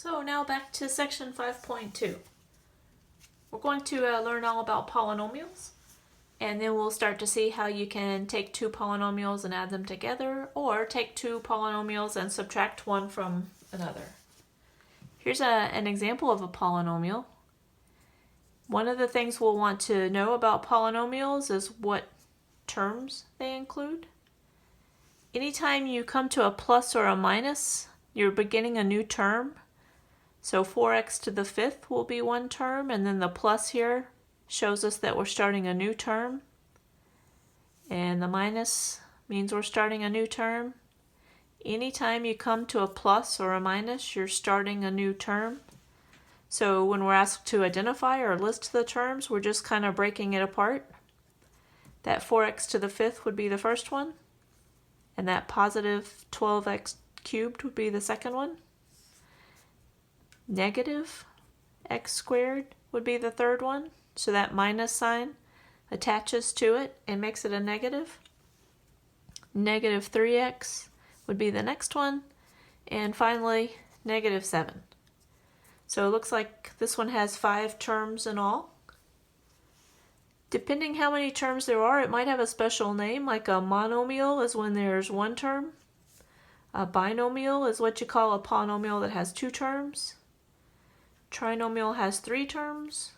So now back to section 5.2. We're going to learn all about polynomials, and then we'll start to see how you can take two polynomials and add them together, or take two polynomials and subtract one from another. Here's an example of a polynomial. One of the things we'll want to know about polynomials is what terms they include. Anytime you come to a plus or a minus, you're beginning a new term. So 4x to the fifth will be one term, and then the plus here shows us that we're starting a new term. And the minus means we're starting a new term. Anytime you come to a plus or a minus, you're starting a new term. So when we're asked to identify or list the terms, we're just kind of breaking it apart. That 4x to the fifth would be the first one, and that positive 12x cubed would be the second one. Negative x squared would be the third one, so that minus sign attaches to it and makes it a negative. Negative 3x would be the next one, and finally negative 7. So it looks like this one has 5 terms in all. Depending how many terms there are, it might have a special name, like a monomial is when there's one term. A binomial is what you call a polynomial that has 2 terms. Trinomial has 3 terms.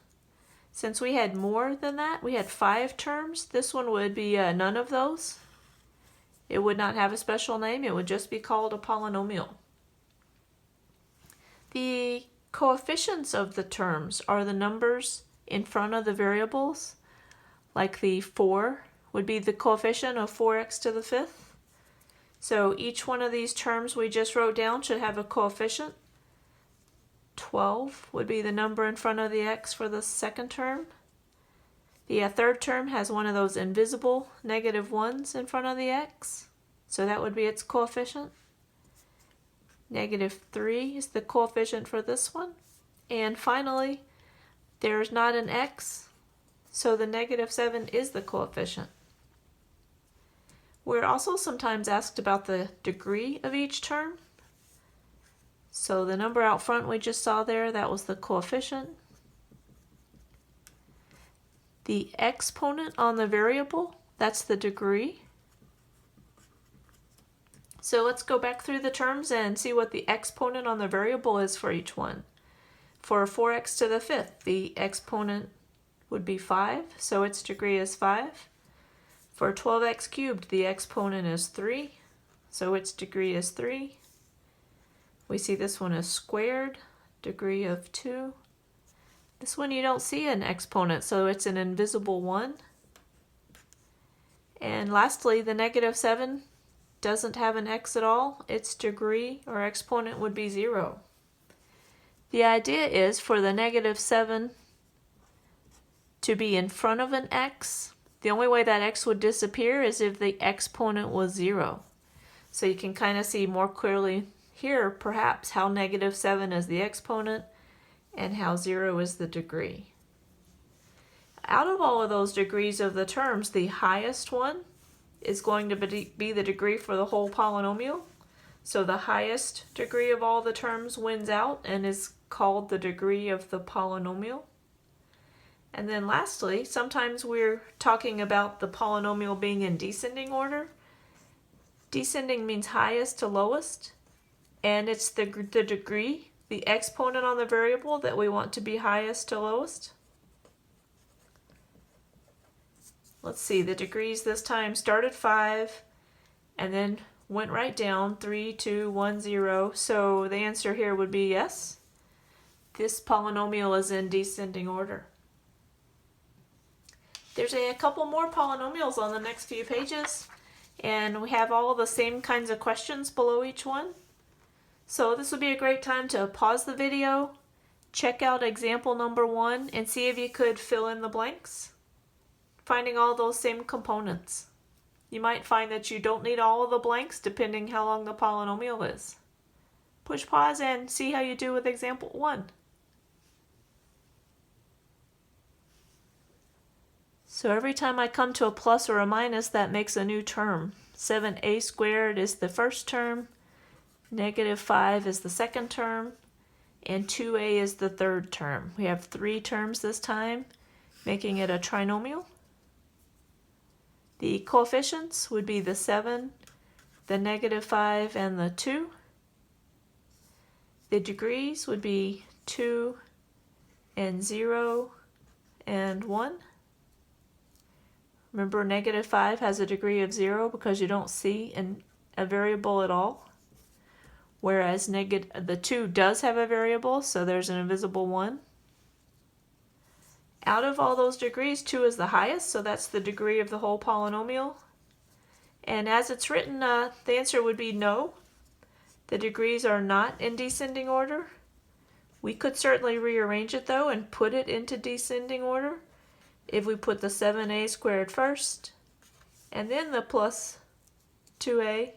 Since we had more than that, we had 5 terms, this one would be none of those. It would not have a special name, it would just be called a polynomial. The coefficients of the terms are the numbers in front of the variables. Like the 4 would be the coefficient of 4x to the fifth. So each one of these terms we just wrote down should have a coefficient. 12 would be the number in front of the x for the second term. The third term has one of those invisible negative ones in front of the x, so that would be its coefficient. Negative 3 is the coefficient for this one. And finally, there's not an x, so the negative 7 is the coefficient. We're also sometimes asked about the degree of each term. So the number out front we just saw there, that was the coefficient. The exponent on the variable, that's the degree. So let's go back through the terms and see what the exponent on the variable is for each one. For 4x to the fifth, the exponent would be 5, so its degree is 5. For 12x cubed, the exponent is 3, so its degree is 3. We see this one is squared, degree of 2. This one you don't see an exponent, so it's an invisible 1. And lastly, the negative 7 doesn't have an x at all. Its degree or exponent would be 0. The idea is for the negative 7 to be in front of an x. The only way that x would disappear is if the exponent was 0. So you can kind of see more clearly here, perhaps, how negative 7 is the exponent and how 0 is the degree. Out of all of those degrees of the terms, the highest one is going to be the degree for the whole polynomial. So the highest degree of all the terms wins out and is called the degree of the polynomial. And then lastly, sometimes we're talking about the polynomial being in descending order. Descending means highest to lowest. And it's the degree, the exponent on the variable, that we want to be highest to lowest. Let's see, the degrees this time started 5 and then went right down 3, 2, 1, 0. So the answer here would be yes. This polynomial is in descending order. There's a couple more polynomials on the next few pages, and we have all the same kinds of questions below each one. So this would be a great time to pause the video, check out example number 1, and see if you could fill in the blanks, finding all those same components. You might find that you don't need all of the blanks depending how long the polynomial is. Push pause and see how you do with example 1. So every time I come to a plus or a minus, that makes a new term. 7a squared is the first term. Negative 5 is the second term, and 2a is the third term. We have 3 terms this time, making it a trinomial. The coefficients would be the 7, the -5, and the 2. The degrees would be 2 and 0 and 1. Remember, -5 has a degree of 0 because you don't see a variable at all. Whereas the 2 does have a variable, so there's an invisible 1. Out of all those degrees, 2 is the highest, so that's the degree of the whole polynomial. And as it's written, the answer would be no. The degrees are not in descending order. We could certainly rearrange it though and put it into descending order if we put the 7a squared first, and then the plus 2a,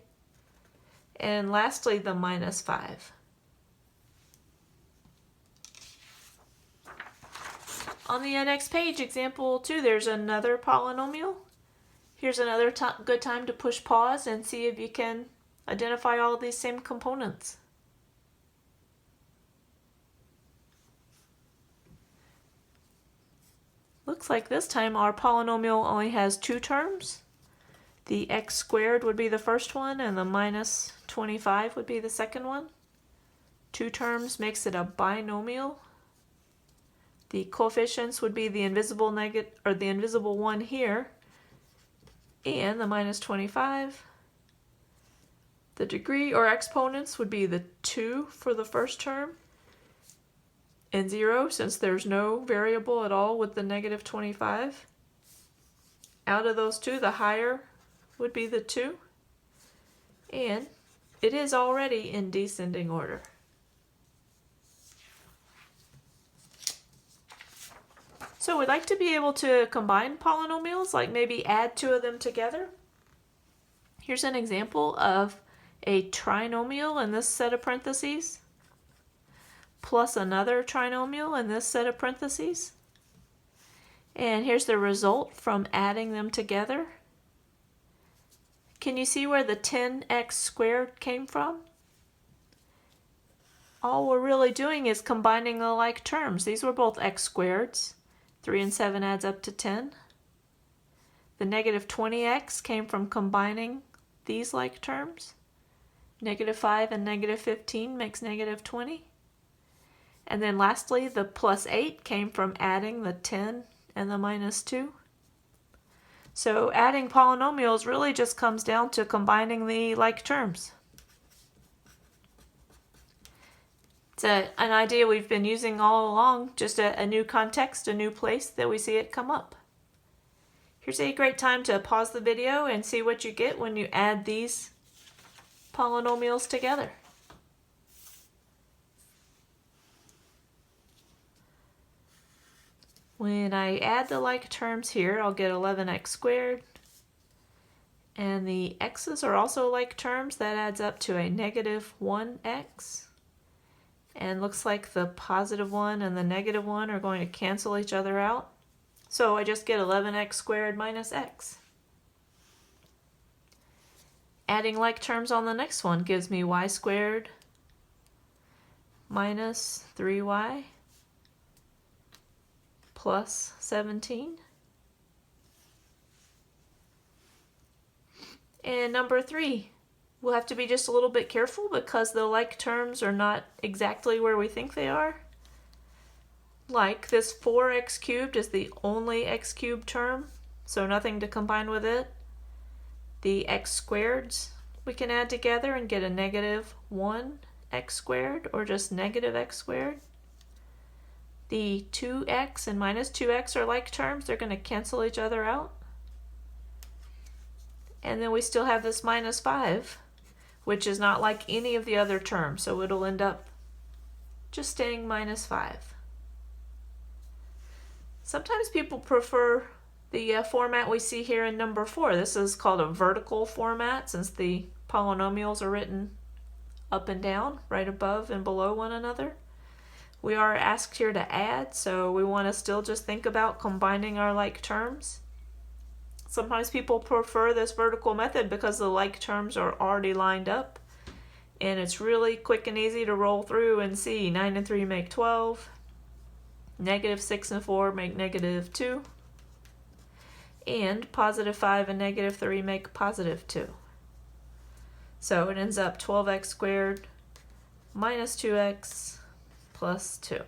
and lastly the -5. On the next page, example 2, there's another polynomial. Here's another good time to push pause and see if you can identify all these same components. Looks like this time our polynomial only has 2 terms. The x squared would be the first one and the -25 would be the second one. 2 terms makes it a binomial. The coefficients would be the invisible the invisible 1 here and the -25. The degree or exponents would be the 2 for the first term and 0 since there's no variable at all with the -25. Out of those 2, the higher would be the 2, and it is already in descending order. So we'd like to be able to combine polynomials, like maybe add 2 of them together. Here's an example of a trinomial in this set of parentheses, plus another trinomial in this set of parentheses. And here's the result from adding them together. Can you see where the 10x squared came from? All we're really doing is combining the like terms. These were both x squareds. 3 and 7 adds up to 10. The -20x came from combining these like terms. -5 and -15 makes -20. And then lastly, the +8 came from adding the 10 and the -2. So adding polynomials really just comes down to combining the like terms. It's an idea we've been using all along, just a new context, a new place that we see it come up. Here's a great time to pause the video and see what you get when you add these polynomials together. When I add the like terms here, I'll get 11x squared. And the x's are also like terms. That adds up to a -1x. And looks like the +1 and the -1 are going to cancel each other out. So I just get 11x squared minus x. Adding like terms on the next one gives me y squared minus 3y plus 17. And number 3. We'll have to be just a little bit careful because the like terms are not exactly where we think they are. Like this 4x cubed is the only x cubed term, so nothing to combine with it. The x squareds we can add together and get a -1x squared or just -x squared. The 2x and -2x are like terms. They're going to cancel each other out. And then we still have this -5. Which is not like any of the other terms, so it'll end up just staying -5. Sometimes people prefer the format we see here in number 4. This is called a vertical format since the polynomials are written up and down, right above and below one another. We are asked here to add, so we want to still just think about combining our like terms. Sometimes people prefer this vertical method because the like terms are already lined up And it's really quick and easy to roll through and see 9 and 3 make 12. Negative 6 and 4 make negative 2. And positive 5 and negative 3 make positive 2. So it ends up 12x squared minus 2x plus 2.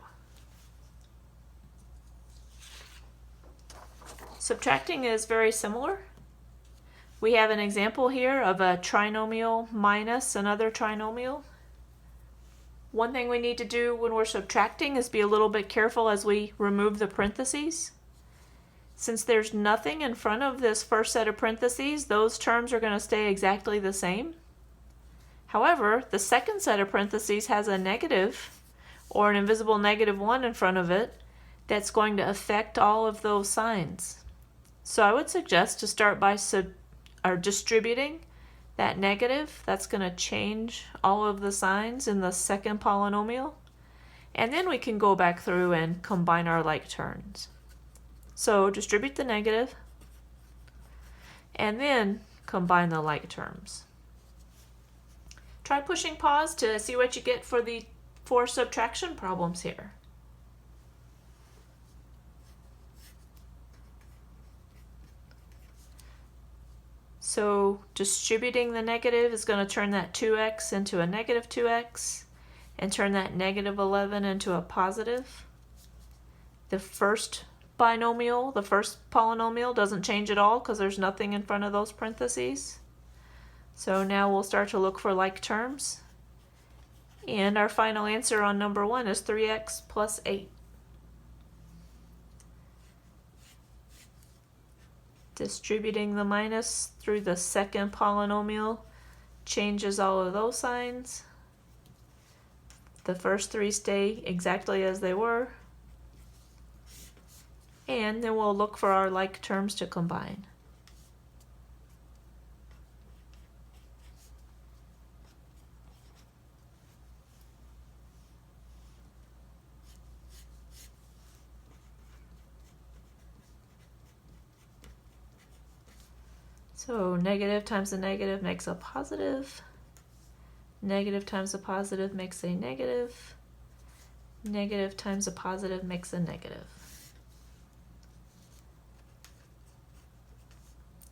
Subtracting is very similar. We have an example here of a trinomial minus another trinomial. One thing we need to do when we're subtracting is be a little bit careful as we remove the parentheses. Since there's nothing in front of this first set of parentheses, those terms are going to stay exactly the same. However, the second set of parentheses has a negative or an invisible -1 in front of it that's going to affect all of those signs. So I would suggest to start by distributing that negative. That's going to change all of the signs in the second polynomial. And then we can go back through and combine our like terms. So distribute the negative and then combine the like terms. Try pushing pause to see what you get for the 4 subtraction problems here. So distributing the negative is going to turn that 2x into a negative 2x and turn that negative 11 into a positive. The first binomial, the first polynomial, doesn't change at all because there's nothing in front of those parentheses. So now we'll start to look for like terms. And our final answer on number 1 is 3x plus 8. Distributing the minus through the second polynomial changes all of those signs. The first 3 stay exactly as they were. And then we'll look for our like terms to combine. So negative times a negative makes a positive. Negative times a positive makes a negative. Negative times a positive makes a negative.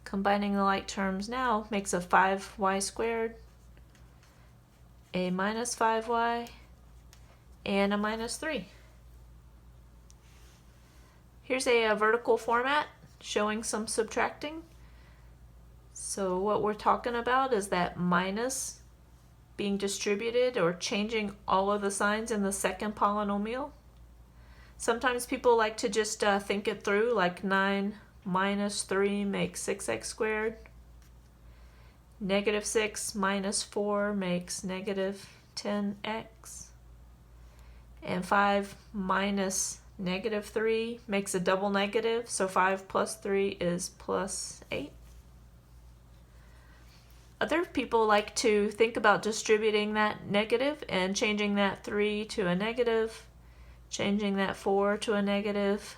Combining the like terms now makes a 5y squared, a minus 5y, and a minus 3. Here's a vertical format showing some subtracting. So what we're talking about is that minus being distributed or changing all of the signs in the second polynomial. Sometimes people like to just think it through, like 9 minus 3 makes 6x squared. Negative 6 minus 4 makes negative 10x. And 5 minus negative 3 makes a double negative, so 5 plus 3 is plus 8. Other people like to think about distributing that negative and changing that 3 to a negative, changing that 4 to a negative,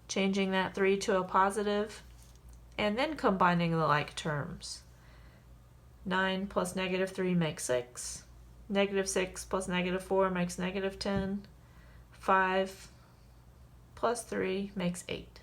changing that 3 to a positive, and then combining the like terms. 9 plus negative 3 makes 6. Negative 6 plus negative 4 makes negative 10. 5 plus 3 makes 8.